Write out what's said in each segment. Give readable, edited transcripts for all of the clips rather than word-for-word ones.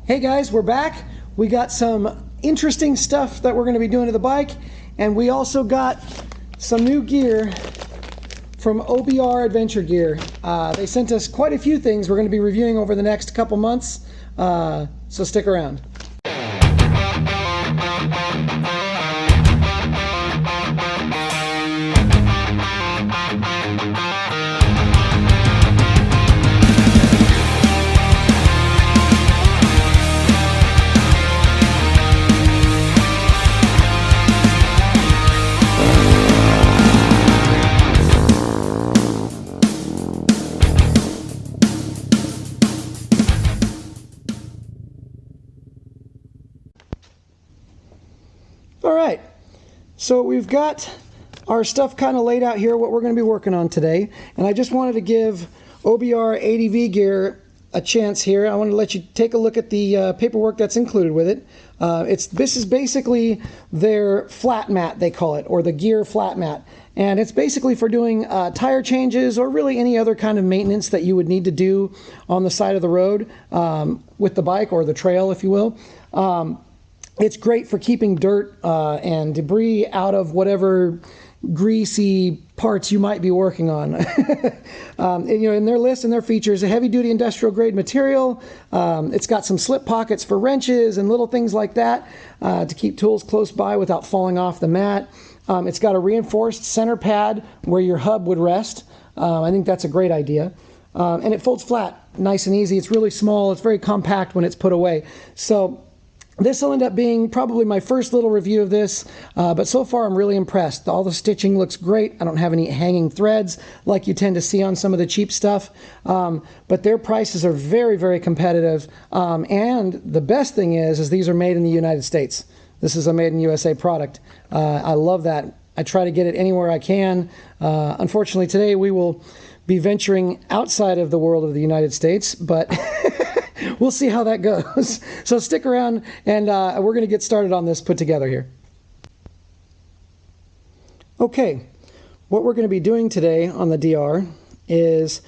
Hey guys, we're back. We got some interesting stuff that we're going to be doing to the bike, and we also got some new gear from OBR Adventure Gear. They sent us quite a few things we're going to be reviewing over the next couple months, so stick around. All right, so we've got our stuff kind of laid out here, what we're going to be working on today, and I just wanted to give OBR ADV Gear a chance here. I want to let you take a look at the paperwork that's included with it. This is basically their flat mat, they call it, or the gear flat mat, and it's basically for doing tire changes or really any other kind of maintenance that you would need to do on the side of the road with the bike, or the trail, if you will. It's great for keeping dirt and debris out of whatever greasy parts you might be working on. In their list and their features, a heavy-duty industrial-grade material. It's got some slip pockets for wrenches and little things like that to keep tools close by without falling off the mat. It's got a reinforced center pad where your hub would rest. I think that's a great idea. And it folds flat, nice and easy. It's really small. It's very compact when it's put away. So this will end up being probably my first little review of this, but so far I'm really impressed. All the stitching looks great. I don't have any hanging threads like you tend to see on some of the cheap stuff, but their prices are very, very competitive. And the best thing is these are made in the United States. This is a made in USA product. I love that. I try to get it anywhere I can. Unfortunately, today we will be venturing outside of the world of the United States, but we'll see how that goes. So stick around, and we're going to get started on this put together here. Okay, what we're going to be doing today on the DR is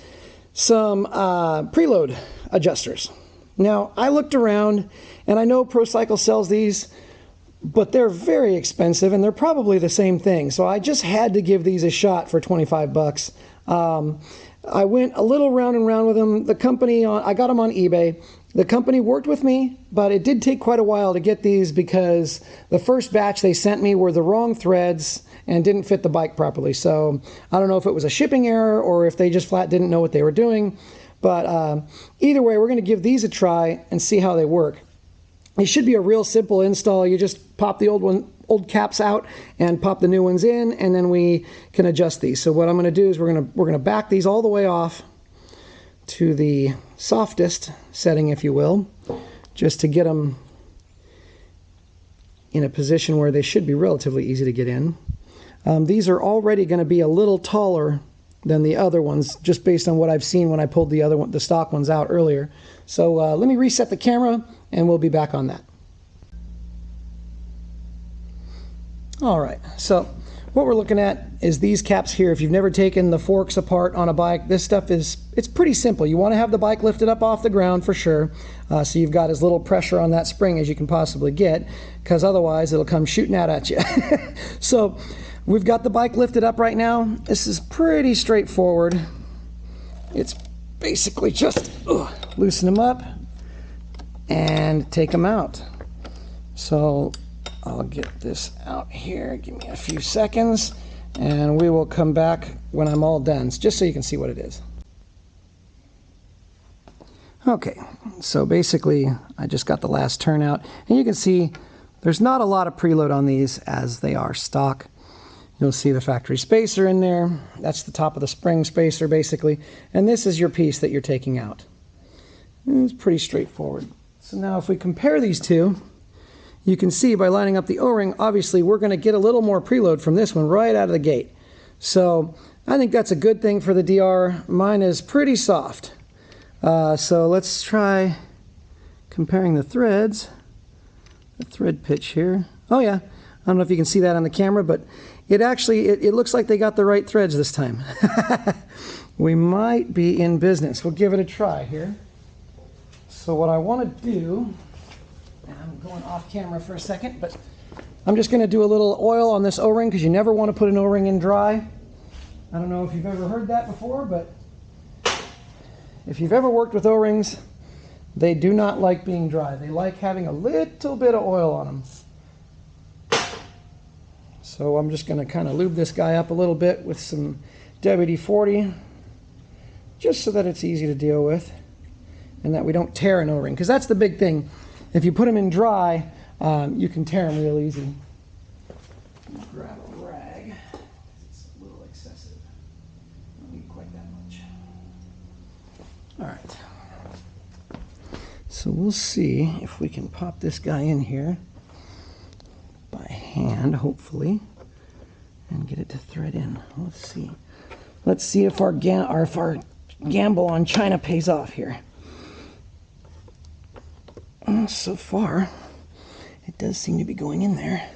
some preload adjusters. Now, I looked around, and I know ProCycle sells these, but they're very expensive, and they're probably the same thing. So I just had to give these a shot for 25 bucks. I went a little round and round with them. The company, I got them on eBay. The company worked with me, but it did take quite a while to get these because the first batch they sent me were the wrong threads and didn't fit the bike properly. So I don't know if it was a shipping error or if they just flat didn't know what they were doing. But either way, we're going to give these a try and see how they work. It should be a real simple install. You just pop the old caps out and pop the new ones in, and then we can adjust these. So what I'm going to do is we're going to back these all the way off to the softest setting, if you will, just to get them in a position where they should be relatively easy to get in. These are already going to be a little taller than the other ones, just based on what I've seen when I pulled the stock ones out earlier. So let me reset the camera, and we'll be back on that. All right, so what we're looking at is these caps here. If you've never taken the forks apart on a bike, this stuff it's pretty simple. You want to have the bike lifted up off the ground for sure, so you've got as little pressure on that spring as you can possibly get, because otherwise it'll come shooting out at you. So we've got the bike lifted up right now. This is pretty straightforward. It's basically just loosen them up and take them out. So I'll get this out here. Give me a few seconds, and we will come back when I'm all done, just so you can see what it is. Okay, so basically I just got the last turn out, and you can see there's not a lot of preload on these as they are stock. You'll see the factory spacer in there. That's the top of the spring spacer basically, and this is your piece that you're taking out. And it's pretty straightforward. So now if we compare these two, you can see by lining up the O-ring, obviously we're going to get a little more preload from this one right out of the gate. So I think that's a good thing for the DR. Mine is pretty soft. So let's try comparing the threads. The thread pitch here. Oh yeah, I don't know if you can see that on the camera, but it actually, it looks like they got the right threads this time. We might be in business. We'll give it a try here. So what I want to do, and I'm going off camera for a second, but I'm just going to do a little oil on this O-ring because you never want to put an O-ring in dry. I don't know if you've ever heard that before, but if you've ever worked with O-rings, they do not like being dry. They like having a little bit of oil on them. So I'm just going to kind of lube this guy up a little bit with some WD-40, just so that it's easy to deal with and that we don't tear an O-ring, because that's the big thing. If you put them in dry, you can tear them real easy. Grab a rag. It's a little excessive. Don't need quite that much. All right. So we'll see if we can pop this guy in here by hand, hopefully, and get it to thread in. Let's see. Let's see if our gamble on China pays off here. So far, it does seem to be going in there.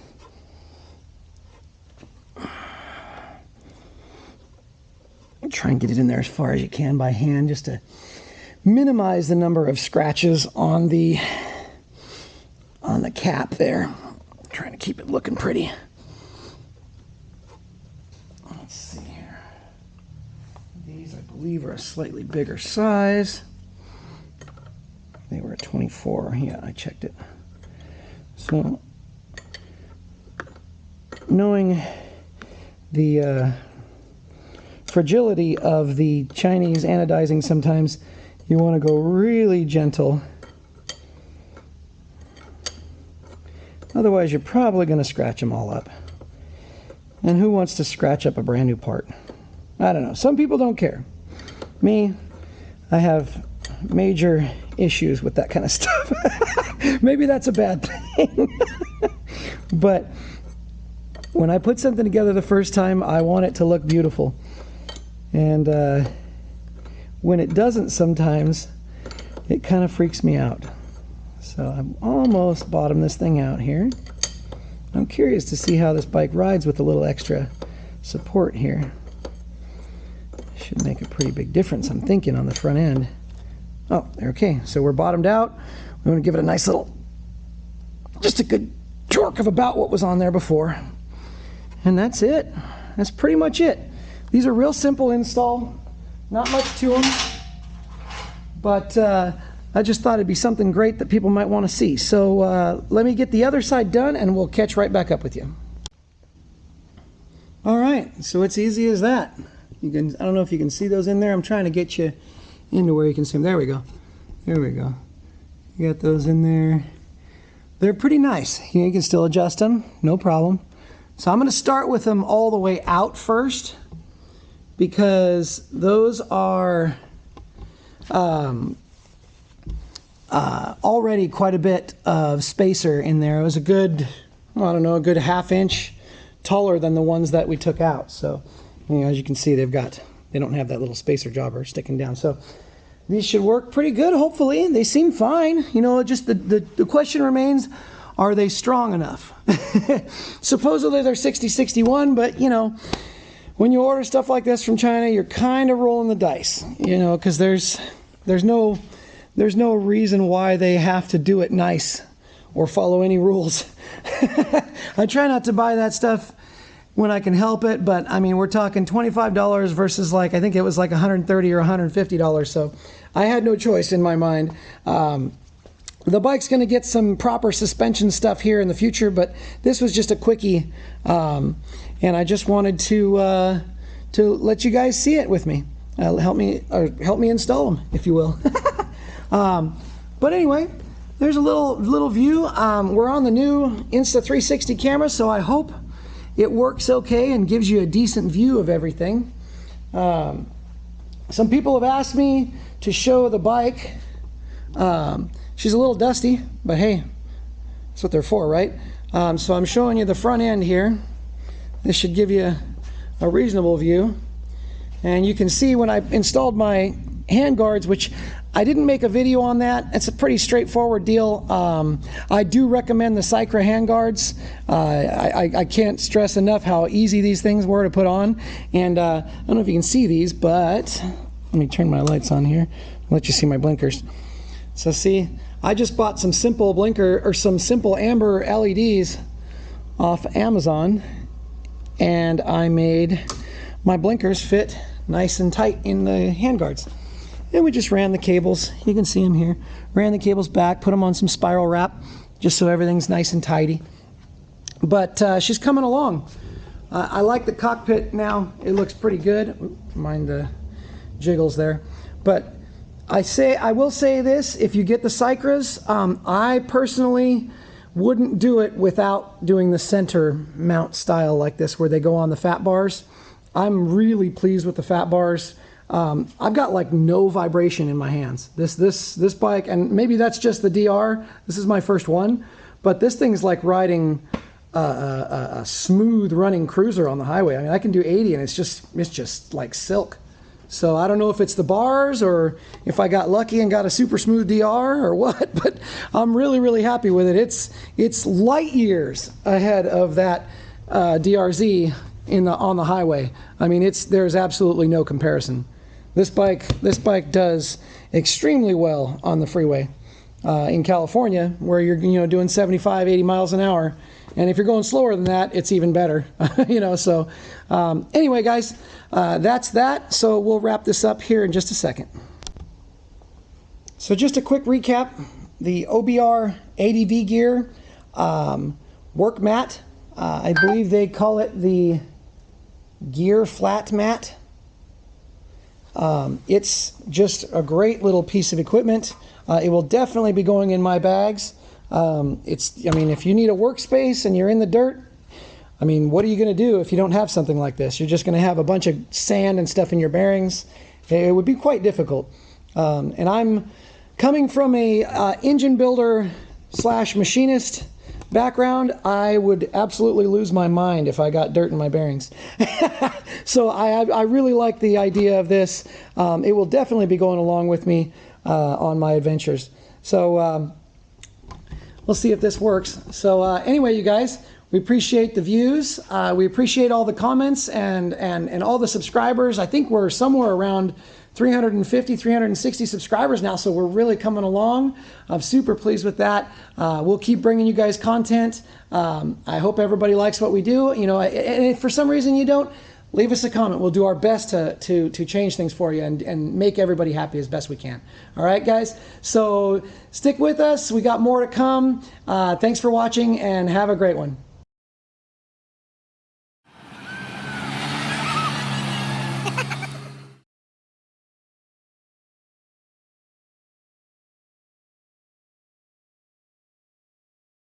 Try and get it in there as far as you can by hand, just to minimize the number of scratches on the cap there. I'm trying to keep it looking pretty. Let's see here. These, I believe, are a slightly bigger size. They were a 24. Yeah, I checked it. So, knowing the fragility of the Chinese anodizing, sometimes you want to go really gentle. Otherwise, you're probably going to scratch them all up. And who wants to scratch up a brand new part? I don't know. Some people don't care. Me, I have major issues with that kind of stuff. Maybe that's a bad thing. But when I put something together the first time, I want it to look beautiful. And when it doesn't sometimes, it kind of freaks me out. So I've almost bottomed this thing out here. I'm curious to see how this bike rides with a little extra support here. Should make a pretty big difference, I'm thinking, on the front end. Oh, okay, so we're bottomed out. We want to give it a nice little, just a good torque of about what was on there before. And that's it. That's pretty much it. These are real simple install, not much to them, but I just thought it'd be something great that people might want to see. So let me get the other side done and we'll catch right back up with you. All right, so it's easy as that. I don't know if you can see those in there. I'm trying to get you into where you can see them. There we go. There we go. You got those in there. They're pretty nice. You can still adjust them, no problem. So I'm going to start with them all the way out first, because those are already quite a bit of spacer in there. It was a good, I don't know, a good ½ inch taller than the ones that we took out. So, you know, as you can see, they don't have that little spacer jobber sticking down. So these should work pretty good, hopefully. They seem fine. You know, just the question remains, are they strong enough? Supposedly they're 60-61, but you know, when you order stuff like this from China, you're kind of rolling the dice, you know, because there's no reason why they have to do it nice or follow any rules. I try not to buy that stuff when I can help it, but I mean, we're talking $25 versus, like, I think it was like $130 or $150, so I had no choice in my mind. The bike's going to get some proper suspension stuff here in the future, but this was just a quickie, and I just wanted to let you guys see it with me. Help me install them, if you will. But anyway, there's a little view. We're on the new Insta360 camera, so I hope it works okay and gives you a decent view of everything. Some people have asked me to show the bike. She's a little dusty, but hey, that's what they're for, right? So I'm showing you the front end here. This should give you a reasonable view. And you can see when I installed my hand guards, which I didn't make a video on that. It's a pretty straightforward deal. I do recommend the Cycra hand guards. I can't stress enough how easy these things were to put on. And I don't know if you can see these, but let me turn my lights on here. I'll let you see my blinkers. So see, I just bought some simple blinker or some simple amber LEDs off Amazon, and I made my blinkers fit nice and tight in the handguards. And we just ran the cables, you can see them here, ran the cables back, put them on some spiral wrap just so everything's nice and tidy. But she's coming along. I like the cockpit now. It looks pretty good. Mind the jiggles there. But I will say this, if you get the Cycras, I personally wouldn't do it without doing the center mount style like this, where they go on the fat bars. I'm really pleased with the fat bars. I've got like no vibration in my hands. This bike, and maybe that's just the DR. This is my first one, but this thing's like riding a smooth running cruiser on the highway. I mean, I can do 80 and it's just like silk. So I don't know if it's the bars or if I got lucky and got a super smooth DR or what, but I'm really happy with it. It's light years ahead of that DRZ on the highway. I mean, there's absolutely no comparison. This bike does extremely well on the freeway in California, where you're doing 75, 80 miles an hour. And if you're going slower than that, it's even better. So anyway, guys, that's that. So we'll wrap this up here in just a second. So just a quick recap: the OBR ADV gear work mat. I believe they call it the gear flat mat. It's just a great little piece of equipment. It will definitely be going in my bags. I mean, if you need a workspace and you're in the dirt, I mean, what are you going to do if you don't have something like this? You're just going to have a bunch of sand and stuff in your bearings. It would be quite difficult. And I'm coming from a engine builder / machinist background. I would absolutely lose my mind if I got dirt in my bearings. So I really like the idea of this. It will definitely be going along with me on my adventures. So we'll see if this works. So anyway, you guys, we appreciate the views. We appreciate all the comments and all the subscribers. I think we're somewhere around 350, 360 subscribers now, so we're really coming along. I'm super pleased with that. We'll keep bringing you guys content. I hope everybody likes what we do. And if for some reason you don't, leave us a comment. We'll do our best to change things for you and make everybody happy as best we can. All right, guys? So stick with us. We got more to come. Thanks for watching, and have a great one.